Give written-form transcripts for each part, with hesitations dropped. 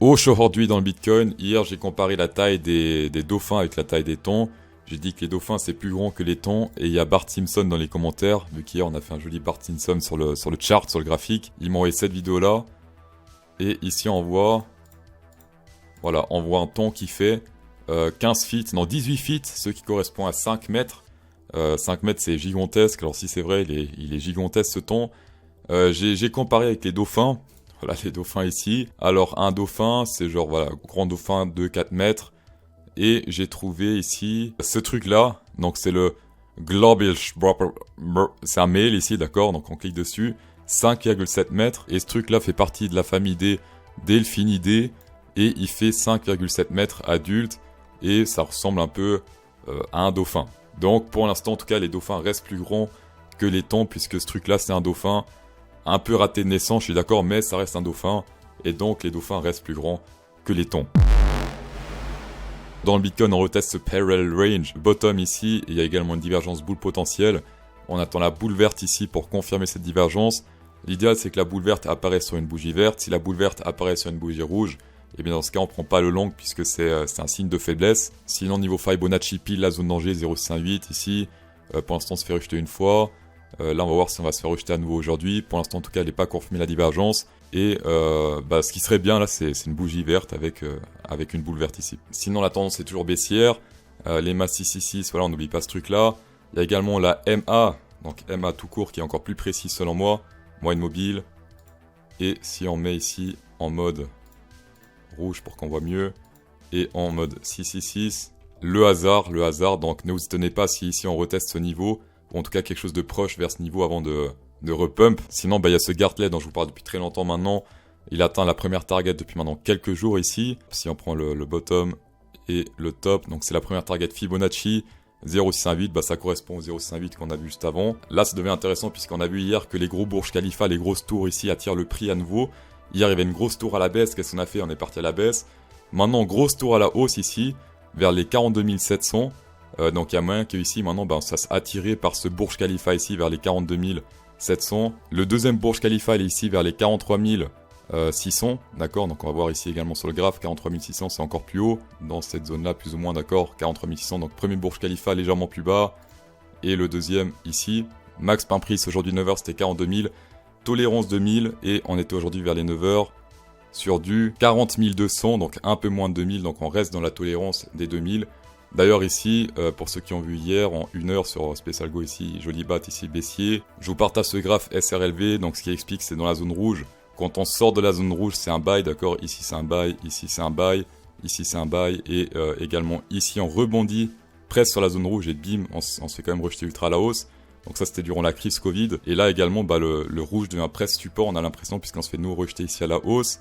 Aujourd'hui dans le Bitcoin, hier j'ai comparé la taille des dauphins avec la taille des thons. J'ai dit que les dauphins c'est plus grand que les thons et il y a Bart Simpson dans les commentaires, vu qu'hier on a fait un joli Bart Simpson sur le chart, sur le graphique. Il m'a envoyé cette vidéo là. Et ici on voit, voilà, on voit un thon qui fait 15 feet, non 18 feet, ce qui correspond à 5 mètres. 5 mètres c'est gigantesque, alors si c'est vrai il est gigantesque ce thon. J'ai comparé avec les dauphins. Voilà les dauphins ici. Alors un dauphin, c'est genre voilà, grand dauphin de 4 mètres. Et j'ai trouvé ici ce truc là. Donc c'est le Globish, c'est un male ici, d'accord. Donc on clique dessus. 5,7 mètres. Et ce truc là fait partie de la famille des Delphinidae. Et il fait 5,7 mètres adulte. Et ça ressemble un peu à un dauphin. Donc pour l'instant en tout cas les dauphins restent plus grands que les thons. Puisque ce truc là c'est un dauphin. Un peu raté de naissance, je suis d'accord, mais ça reste un dauphin. Et donc les dauphins restent plus grands que les thons. Dans le Bitcoin, on reteste ce Parallel Range bottom ici. Et il y a également une divergence boule potentielle. On attend la boule verte ici pour confirmer cette divergence. L'idéal, c'est que la boule verte apparaisse sur une bougie verte. Si la boule verte apparaît sur une bougie rouge, et bien dans ce cas, on prend pas le long puisque c'est un signe de faiblesse. Sinon, niveau Fibonacci, pile la zone danger 0,68 ici. Pour l'instant, on se fait rejeter une fois. Là, on va voir si on va se faire rejeter à nouveau aujourd'hui. Pour l'instant, en tout cas, elle n'est pas confirmée la divergence. Et ce qui serait bien là, c'est une bougie verte avec une boule verte ici. Sinon, la tendance est toujours baissière. Les MA 666, voilà, on n'oublie pas ce truc-là. Il y a également la MA, donc MA tout court, qui est encore plus précise selon moi. Moyenne mobile. Et si on met ici en mode rouge pour qu'on voit mieux, et en mode 666, le hasard. Donc, ne vous étonnez pas si ici on reteste ce niveau. Ou en tout cas quelque chose de proche vers ce niveau avant de repump. Sinon, il y a ce Gartley dont je vous parle depuis très longtemps maintenant. Il atteint la première target depuis maintenant quelques jours ici. Si on prend le bottom et le top, donc c'est la première target Fibonacci. 0,618, ça correspond au 0,618 qu'on a vu juste avant. Là, ça devient intéressant puisqu'on a vu hier que les gros Burj Khalifa, les grosses tours ici attirent le prix à nouveau. Hier, il y avait une grosse tour à la baisse. Qu'est-ce qu'on a fait? On est parti à la baisse. Maintenant, grosse tour à la hausse ici, vers les 42 700. Donc il y a moyen qu'ici maintenant ça s'est attiré par ce Burj Khalifa ici vers les 42 700. Le deuxième Burj Khalifa il est ici vers les 43 600. D'accord, donc on va voir ici également sur le graphe 43 600 c'est encore plus haut dans cette zone là plus ou moins, d'accord. 43 600, donc premier Burj Khalifa légèrement plus bas. Et le deuxième ici. Max pain prix aujourd'hui 9h c'était 42 000. Tolérance 2000 et on était aujourd'hui vers les 9h sur du 40 200, donc un peu moins de 2000, donc on reste dans la tolérance des 2000. D'ailleurs ici, pour ceux qui ont vu hier, en 1 heure sur Special Go ici, joli bat ici baissier, je vous partage ce graphe SRLV, donc ce qui explique c'est dans la zone rouge. Quand on sort de la zone rouge, c'est un buy, d'accord. Ici c'est un buy, ici c'est un buy, ici c'est un buy, et également ici on rebondit presque sur la zone rouge et bim, on se fait quand même rejeter ultra à la hausse. Donc ça c'était durant la crise Covid. Et là également, le rouge devient presque support, on a l'impression, puisqu'on se fait nous rejeter ici à la hausse.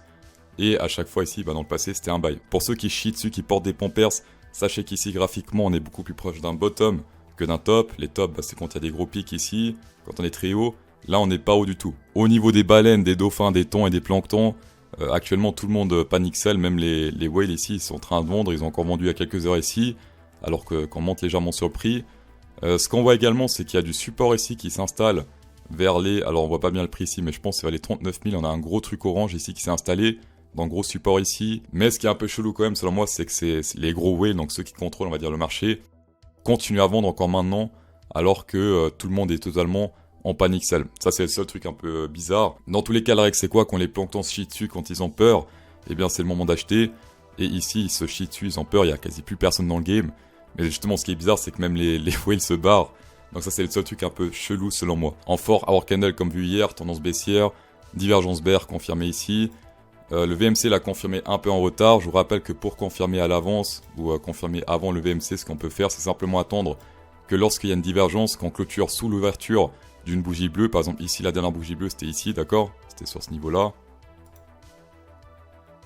Et à chaque fois ici, dans le passé, c'était un buy. Pour ceux qui chient dessus, qui portent des pompers, sachez qu'ici, graphiquement, on est beaucoup plus proche d'un bottom que d'un top. Les tops, c'est quand il y a des gros pics ici, quand on est très haut. Là, on n'est pas haut du tout. Au niveau des baleines, des dauphins, des thons et des planctons, actuellement, tout le monde panique sell. Même les whales ici, ils sont en train de vendre. Ils ont encore vendu à quelques heures ici, alors qu'on monte légèrement sur le prix. Ce qu'on voit également, c'est qu'il y a du support ici qui s'installe vers les... Alors, on voit pas bien le prix ici, mais je pense que c'est vers les 39 000. On a un gros truc orange ici qui s'est installé. Dans gros support ici. Mais ce qui est un peu chelou quand même selon moi, c'est que c'est les gros whales, donc ceux qui contrôlent on va dire le marché, continuent à vendre encore maintenant alors que tout le monde est totalement en panic sell. Ça c'est le seul truc un peu bizarre. Dans tous les cas la règle c'est quoi? Quand les planctons se chient dessus, quand ils ont peur, eh bien c'est le moment d'acheter. Et ici ils se chient dessus, ils ont peur, il y a quasi plus personne dans le game. Mais justement ce qui est bizarre c'est que même les whales se barrent. Donc ça c'est le seul truc un peu chelou selon moi. En fort hour candle comme vu hier, tendance baissière, divergence bear confirmée ici. Le VMC l'a confirmé un peu en retard. Je vous rappelle que pour confirmer à l'avance ou confirmer avant le VMC, ce qu'on peut faire, c'est simplement attendre que lorsqu'il y a une divergence, qu'on clôture sous l'ouverture d'une bougie bleue. Par exemple, ici, la dernière bougie bleue, c'était ici, d'accord? C'était sur ce niveau-là.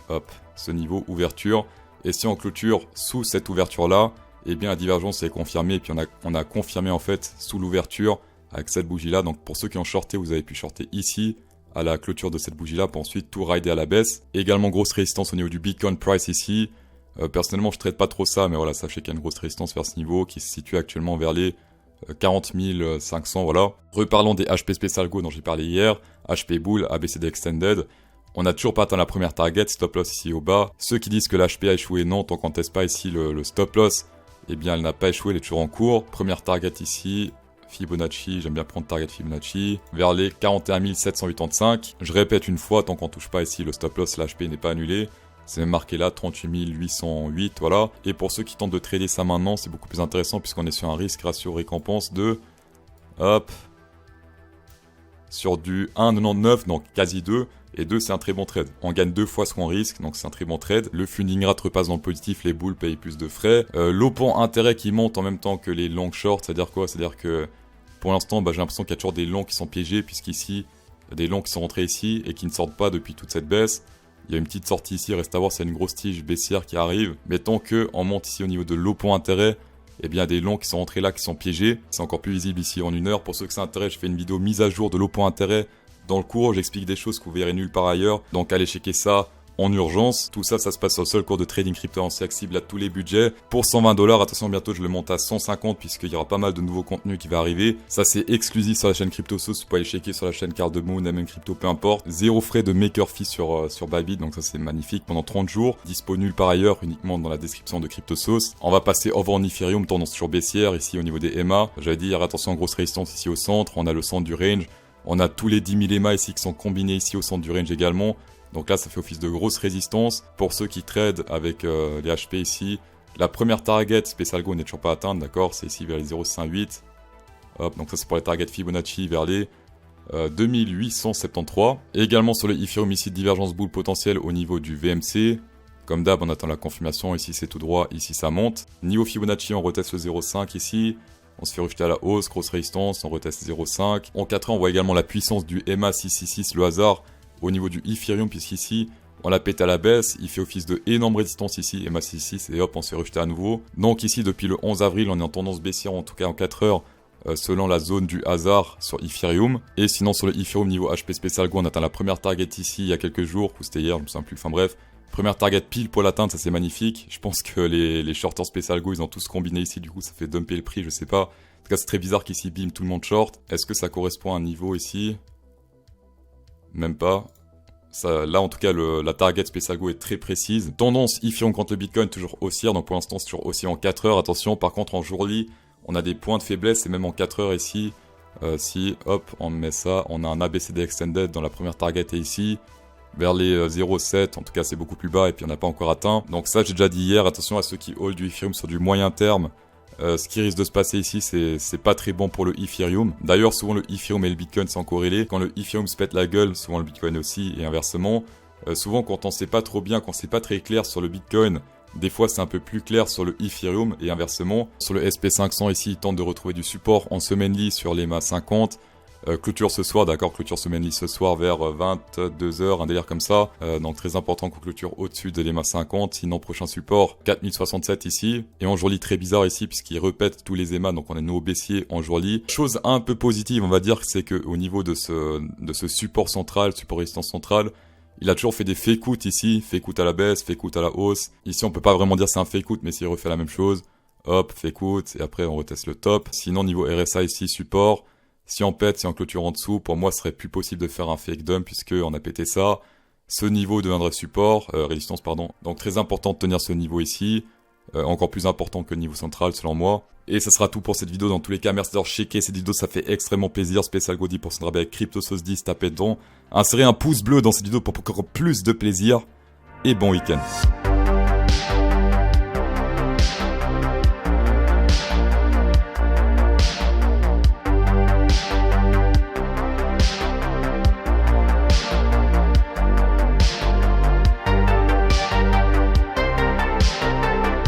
Hop, ce niveau, ouverture. Et si on clôture sous cette ouverture-là, eh bien la divergence est confirmée. Et puis on a confirmé en fait sous l'ouverture avec cette bougie-là. Donc pour ceux qui ont shorté, vous avez pu shorter ici, à la clôture de cette bougie là pour ensuite tout rider à la baisse. Également grosse résistance au niveau du Bitcoin price ici. Personnellement je traite pas trop ça, mais voilà, sachez qu'il y a une grosse résistance vers ce niveau qui se situe actuellement vers les 40 500, voilà. Reparlons des HP Special Go dont j'ai parlé hier, HP Bull, ABCD Extended. On n'a toujours pas atteint la première target, stop loss ici au bas. Ceux qui disent que l'HP a échoué, non, tant qu'on ne teste pas ici le stop loss, eh bien elle n'a pas échoué, elle est toujours en cours. Première target ici, Fibonacci, j'aime bien prendre target Fibonacci, vers les 41 785. Je répète une fois, tant qu'on touche pas ici le stop loss, l'HP n'est pas annulé. C'est même marqué là, 38 808, voilà. Et pour ceux qui tentent de trader ça maintenant, c'est beaucoup plus intéressant puisqu'on est sur un risque ratio récompense de... Hop. Sur du 1,99, donc quasi 2. Et 2, c'est un très bon trade. On gagne 2 fois ce qu'on risque, donc c'est un très bon trade. Le funding rate repasse dans le positif, les boules payent plus de frais. L'option intérêt qui monte en même temps que les long shorts, c'est-à-dire quoi? C'est-à-dire que pour l'instant, j'ai l'impression qu'il y a toujours des longs qui sont piégés, puisqu'ici, il y a des longs qui sont rentrés ici et qui ne sortent pas depuis toute cette baisse. Il y a une petite sortie ici, reste à voir s'il y a une grosse tige baissière qui arrive. Mais tant qu'on monte ici au niveau de l'option intérêt, eh bien des longs qui sont rentrés là, qui sont piégés. C'est encore plus visible ici en 1 heure. Pour ceux que ça intéresse, je fais une vidéo mise à jour de l'option intérêt. Dans le cours, j'explique des choses que vous verrez nulle part ailleurs. Donc allez checker ça en urgence. Tout ça, ça se passe sur le seul cours de trading crypto, c'est accessible à tous les budgets. Pour 120 $, attention, bientôt je le monte à 150 puisqu'il y aura pas mal de nouveaux contenus qui va arriver. Ça, c'est exclusif sur la chaîne CryptoSauce. Vous pouvez aller checker sur la chaîne Card de Moon, même Crypto, peu importe. Zéro frais de maker fee sur Bybit, donc ça c'est magnifique pendant 30 jours. Dispo nulle part ailleurs, uniquement dans la description de CryptoSauce. On va passer over en Ethereum, tendance toujours baissière ici au niveau des EMA. J'avais dit, attention, grosse résistance ici au centre. On a le centre du range. On a tous les 10 000 EMA ici qui sont combinés ici au centre du range également. Donc là, ça fait office de grosse résistance. Pour ceux qui tradent avec les HP ici, la première target, Special Go n'est toujours pas atteinte, d'accord? C'est ici vers les 0,58. Hop, donc ça c'est pour les targets Fibonacci vers les 2873. Et également sur le Ethereum ici, divergence boule potentielle au niveau du VMC. Comme d'hab, on attend la confirmation. Ici c'est tout droit, ici ça monte. Niveau Fibonacci, on reteste le 0,5 ici. On se fait rejeter à la hausse, grosse résistance, on reteste 0,5. En 4 ans, on voit également la puissance du EMA 666, le hasard, au niveau du Ethereum, puisqu'ici, on l'a pété à la baisse, il fait office de énorme résistance ici, EMA 666, et hop, on se fait rejeter à nouveau. Donc ici, depuis le 11 avril, on est en tendance baissière, en tout cas en 4 heures, selon la zone du hasard sur Ethereum. Et sinon, sur le Ethereum, niveau HP Special Go, on atteint la première target ici, il y a quelques jours, ou c'était hier, je me souviens plus, enfin bref. Première target pile pour l'atteindre, ça c'est magnifique. Je pense que les shorters Special Go, ils ont tous combiné ici, du coup ça fait dumper le prix, je sais pas. En tout cas c'est très bizarre qu'ici, bim, tout le monde short. Est-ce que ça correspond à un niveau ici? Même pas. Ça, là en tout cas, la target Special Go est très précise. Tendance Ethereum contre le Bitcoin, toujours haussière, donc pour l'instant c'est toujours haussier en 4 heures. Attention, par contre en jourly, on a des points de faiblesse, et même en 4 heures ici, si hop, on met ça, on a un ABCD Extended dans la première target et ici. Vers les 0,7, en tout cas c'est beaucoup plus bas et puis on n'a pas encore atteint. Donc ça j'ai déjà dit hier, attention à ceux qui hold du Ethereum sur du moyen terme. Ce qui risque de se passer ici, c'est pas très bon pour le Ethereum. D'ailleurs souvent le Ethereum et le Bitcoin sont corrélés. Quand le Ethereum se pète la gueule, souvent le Bitcoin aussi et inversement. Souvent quand on sait pas trop bien, quand c'est pas très clair sur le Bitcoin, des fois c'est un peu plus clair sur le Ethereum et inversement. Sur le SP500 ici, il tente de retrouver du support en semaine-ly sur les MA 50. Clôture ce soir, d'accord, clôture semaine ce soir vers 22h, un délire comme ça. Donc très important qu'on clôture au-dessus de l'EMA 50. Sinon, prochain support, 4067 ici. Et en jourly très bizarre ici, puisqu'il répète tous les EMA, donc on est nouveau baissier en jourly. Chose un peu positive, on va dire, c'est qu'au niveau de ce support central, support résistance centrale, il a toujours fait des fake out ici, fake out à la baisse, fake out à la hausse. Ici, on peut pas vraiment dire c'est un fake out, mais s'il refait la même chose, hop, fake out, et après on reteste le top. Sinon, niveau RSA ici, support. Si on pète, si on clôture en dessous, pour moi, ce serait plus possible de faire un fake dump puisque on a pété ça. Ce niveau deviendrait support, résistance, pardon. Donc très important de tenir ce niveau ici. Encore plus important que le niveau central, selon moi. Et ça sera tout pour cette vidéo. Dans tous les cas, merci d'avoir checké cette vidéo, ça fait extrêmement plaisir. Special Go 10% de rabais avec CryptoSauce 10, tapez dedans. Insérez un pouce bleu dans cette vidéo pour encore plus de plaisir. Et bon week-end.